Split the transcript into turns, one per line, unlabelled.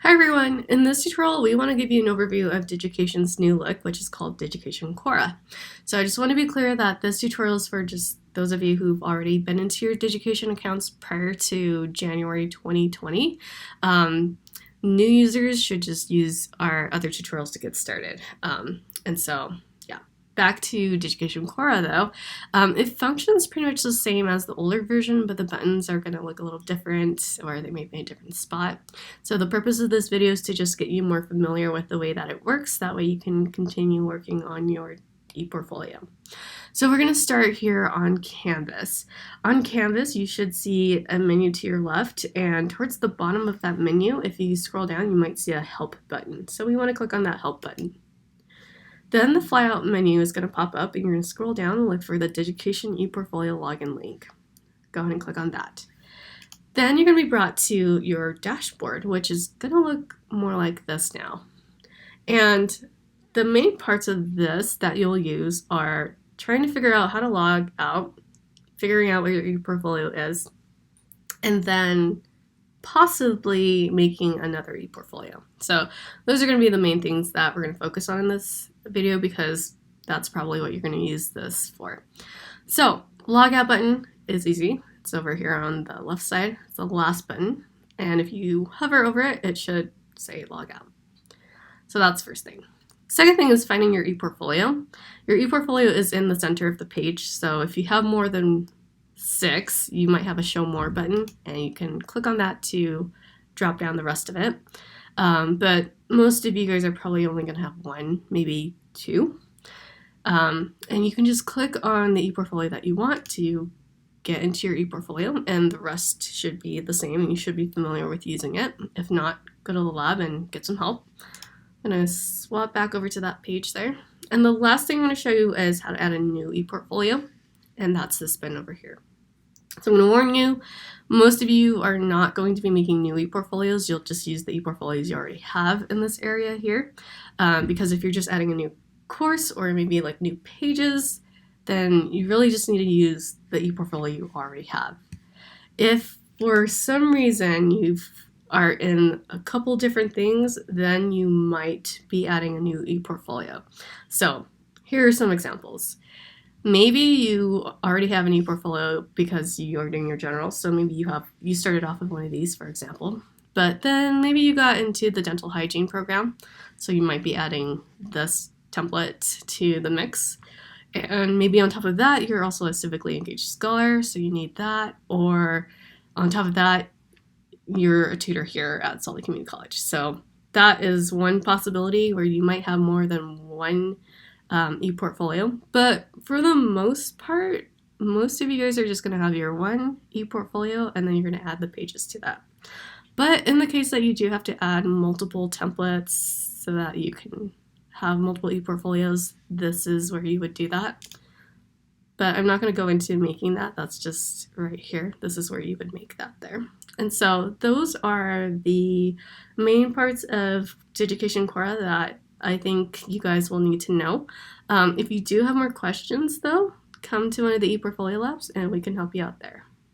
Hi everyone! In this tutorial, we want to give you an overview of Digication's new look, which is called Digication Kora. So I just want to be clear that this tutorial is for just those of you who've already been into your Digication accounts prior to January 2020. New users should just use our other tutorials to get started. Back to Digication Kora though, it functions pretty much the same as the older version, but the buttons are going to look a little different, or they may be in a different spot. So the purpose of this video is to just get you more familiar with the way that it works. That way you can continue working on your ePortfolio. So we're going to start here on Canvas. On Canvas, you should see a menu to your left, and towards the bottom of that menu, if you scroll down, you might see a Help button. So we want to click on that Help button. Then the flyout menu is going to pop up, and you're going to scroll down and look for the Digication ePortfolio login link. Go ahead and click on that. Then you're going to be brought to your dashboard, which is going to look more like this now. And the main parts of this that you'll use are trying to figure out how to log out, figuring out where your ePortfolio is, and then possibly making another ePortfolio. So those are going to be the main things that we're going to focus on in this video, because that's probably what you're going to use this for. So logout button is easy. It's over here on the left side. It's the last button, and if you hover over it, it should say logout. So that's first thing. Second thing is finding your ePortfolio. Your ePortfolio is in the center of the page, so if you have more than 6, you might have a show more button, and you can click on that to drop down the rest of it. But most of you guys are probably only going to have 1, maybe 2. And you can just click on the ePortfolio that you want to get into your ePortfolio, and the rest should be the same, and you should be familiar with using it. If not, go to the lab and get some help. I'm going to swap back over to that page there. And the last thing I'm going to show you is how to add a new ePortfolio, and that's this bin over here. So I'm going to warn you, most of you are not going to be making new ePortfolios. You'll just use the ePortfolios you already have in this area here. Because if you're just adding a new course or maybe like new pages, then you really just need to use the ePortfolio you already have. If for some reason you are in a couple different things, then you might be adding a new ePortfolio. So here are some examples. Maybe you already have an ePortfolio because you are doing your general, so maybe you started off with one of these, for example, but then maybe you got into the dental hygiene program, so you might be adding this template to the mix. And maybe on top of that, you're also a civically engaged scholar, so you need that, or on top of that, you're a tutor here at Salt Lake Community College. So that is one possibility where you might have more than one ePortfolio, but for the most part, most of you guys are just going to have your one ePortfolio, and then you're going to add the pages to that. But in the case that you do have to add multiple templates so that you can have multiple ePortfolios, this is where you would do that. But I'm not going to go into making that. That's just right here. This is where you would make that there. And so those are the main parts of Digication Kora that I think you guys will need to know. If you do have more questions, though, come to one of the ePortfolio labs and we can help you out there.